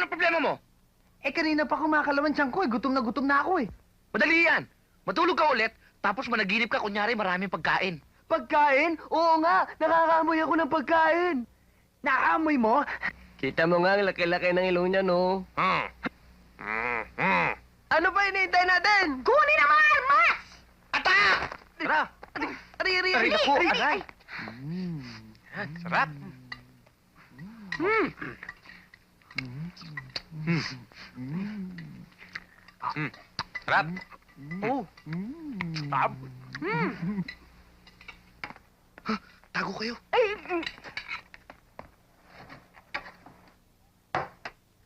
ang problema mo? Eh, kanina pa kumakalawan siyang ko eh. Gutom na ako eh. Madali yan. Matulog ka ulit, tapos managinip ka, kunyari maraming pagkain. Pagkain? Oo nga, nakakaamoy ako ng pagkain. Nakaamoy mo? Kita mo nga ang laki-laki ng ilong niya, no? Ano pa hinihintay natin? Kunin ang mga armas! Atak! Tara! Ari, Aray, naku, Aray, aray. Sarap. Sarap. Oh. Sarap. Tago kayo.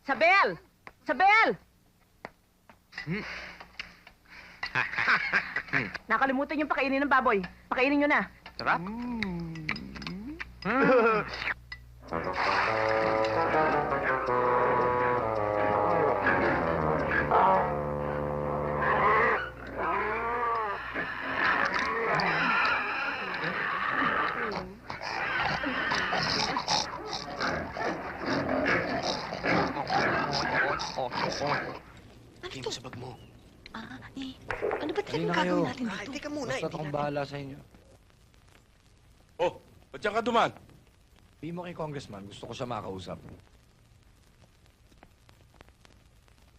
Sabel! Sabel! Nakalimutan yung pakainin ng baboy. Pakainin nyo na. Sarap. Tingin mo sa bag mo. Ano ba Halina talagang kayo. gagawin natin dito? Teka muna. Basta akong bahala sa inyo. Oh, ba't yan ka duman? Sabihin mo kay Congressman, gusto ko siya makausap.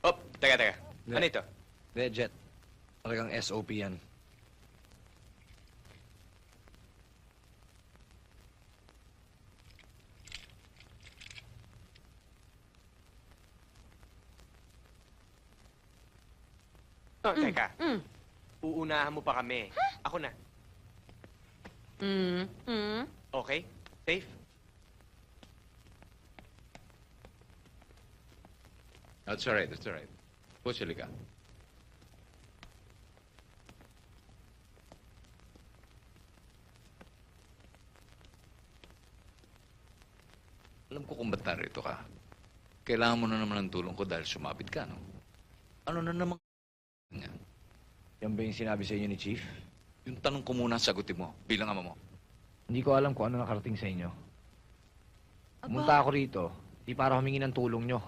Oh, teka. Hindi. Ano ito? Jet. Talagang SOP yan. Oh, teka. Uunahan mo pa kami. Ako na. Okay? Safe? That's all right, that's all right. Push, halika. Alam ko kung ba't narito ka. Kailangan mo na naman ng tulong ko dahil sumabit ka, no? Ano na naman yan? Yan ba yung sinabi sa inyo ni Chief? Yung tanong ko muna sagutin mo bilang ama mo. Hindi ko alam kung ano nakarating sa inyo. Pumunta ako rito, di para humingi ng tulong nyo.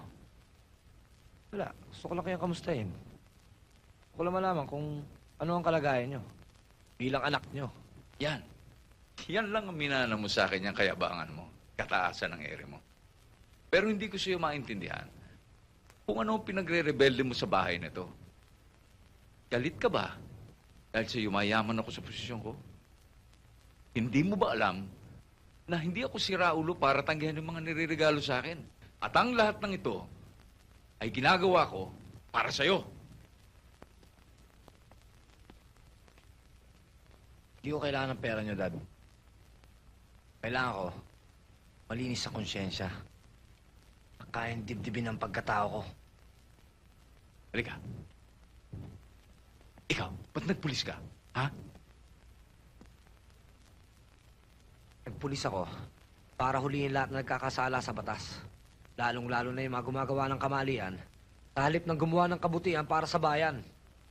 Wala, gusto ko lang kayong kamustahin. Gusto ko lang malaman kung ano ang kalagayan nyo. Bilang anak nyo. Yan. Yan lang ang minana mo sa akin, yung kayabangan mo. Kataasan ng ere mo. Pero hindi ko siya maintindihan kung ano ang pinagre-rebelde mo sa bahay na to. Galit ka ba? Dahil sa yumayaman ako sa posisyon ko? Hindi mo ba alam na hindi ako siraulo para tanggihan yung mga nireregalo sa akin? At ang lahat ng ito ay ginagawa ko para sa'yo. Hindi ko kailangan ng pera nyo, Dad. Kailangan ko malinis sa konsyensya. Kayang dibdibin ang pagkatao ko. Halika. Ikaw, ba't nagpulis ka? Ha? Nagpulis ako para huliin lahat na nagkakasala sa batas. Lalong-lalo na yung mga gumagawa ng kamalian sa halip ng gumawa ng kabutihan para sa bayan.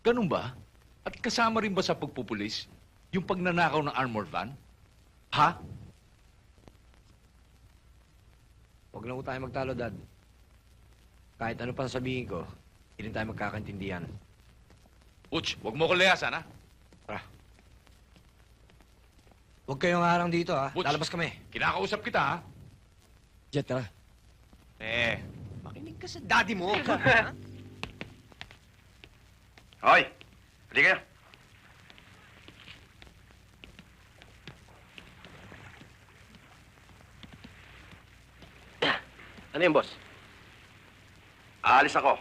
Ganun ba? At kasama rin ba sa pagpupulis yung pagnanakaw ng armored van? Ha? Huwag lang po tayo magtalo, Dad. Kahit ano pang sabihin ko, hindi rin tayo magkakaintindihan. Uch, huwag mo ko layasan, ha? Huwag kayong harang dito, ha? Butch. Lalabas kami. Kinakausap kita, ha? Jet, tara. Makinig ka sa daddy mo. Hoy! Halika kayo. Ano yun, boss? Aalis ako.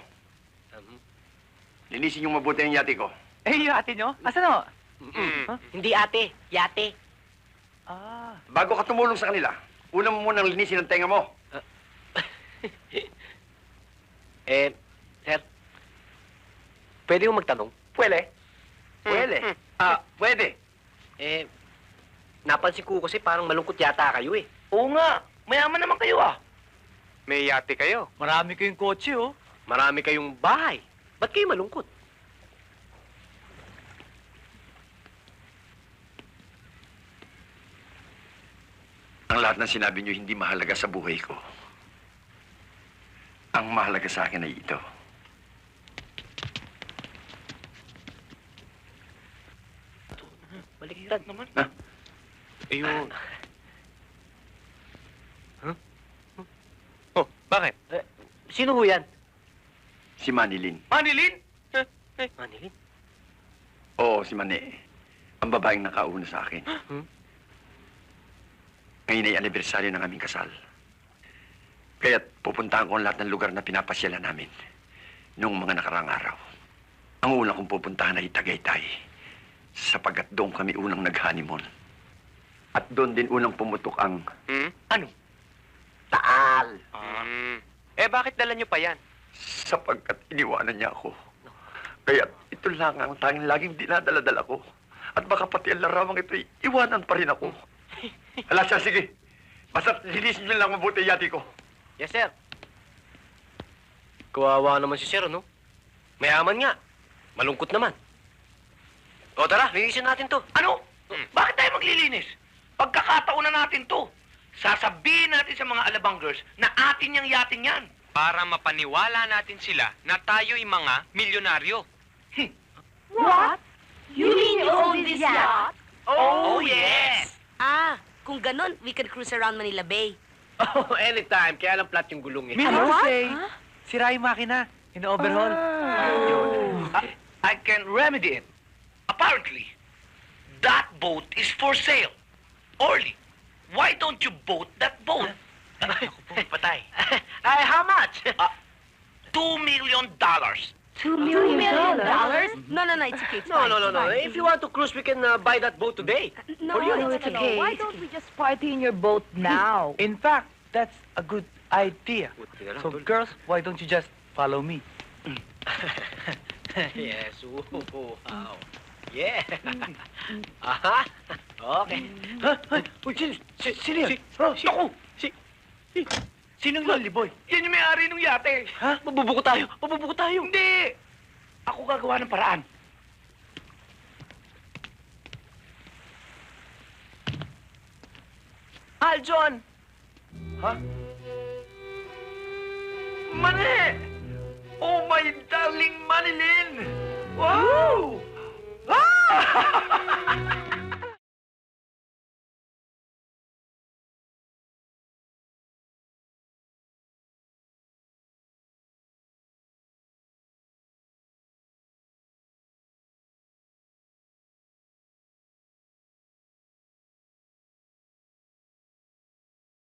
Linisin yung mabuti ang yati ko. Eh, yung ate nyo? Asan o? Hindi ate, yate. Ah. Bago ka tumulong sa kanila, una mo munang linisin ang tenga mo. Sir, pwede mo magtanong? Pwede. Pwede. Pwede. Napansin ko kasi parang malungkot yata kayo eh. Oo nga. Mayaman naman kayo ah. May yate kayo. Marami kayong kotse, oh. Marami kayong bahay. Ba't kayo malungkot? Ang lahat ng sinabi niyo hindi mahalaga sa buhay ko. Ang mahalaga sa akin ay ito. Baliktad naman. Ayun. Oh, bakit? Sino ho yan? Si Manilin. Manilin? Manilin? Oo, si Mane. Ang babaeng nakauna sa akin. Ngayon ay anibersaryo ng aming kasal. Kaya't pupuntahan ko ang lahat ng lugar na pinapasyalan namin noong mga nakarang araw. Ang una kong pupuntahan ay Tagaytay, sapagkat doon kami unang nag-honeymoon. At doon din unang pumutok ang Ano? Taal, Eh, bakit dala nyo pa yan? sapagkat iniwanan niya ako. Kaya ito lang ang tanging laging dinadala-dala ko. At baka pati ang larawang ito'y iwanan pa rin ako. Hala siya, sige. Basta linisin niyo lang mabuti yati ko. Yes, sir. Kawawa naman si sir, no? Mayaman nga. Malungkot naman. O tara, linisin natin to. Ano? Bakit tayo maglilinis? Pagkakataon na natin to. Sasabihin natin sa mga alabanggers na atin yung yatin yan. Para mapaniwala natin sila na tayo'y mga milyonaryo. What? You mean you own this yacht? Oh, yes! Ah, kung ganon, we can cruise around Manila Bay. Oh, anytime. Kaya lang flat yung gulong eh. Meaning to say, sira yung makina. In-overhaul. I can remedy it. Apparently, that boat is for sale. Orly, why don't you boat that boat? Patay. Ay, how much? $2 million. $2 million? No, it's okay. It's No. fine. If you want to cruise, we can buy that boat today. No, it's okay. Why don't we just party in your boat now? In fact, that's a good idea. So, girls, why don't you just follow me? Yes. Wow. Yeah. Aha. Okay. Uy, sino yan? Naku! Sinong lolly boy? Yan yung may-ari ng yate. Ha? Mabubuko tayo. Hindi! Ako gagawa ng paraan. Aljon! Mane! Oh, my darling Manilin! Wow! Ah!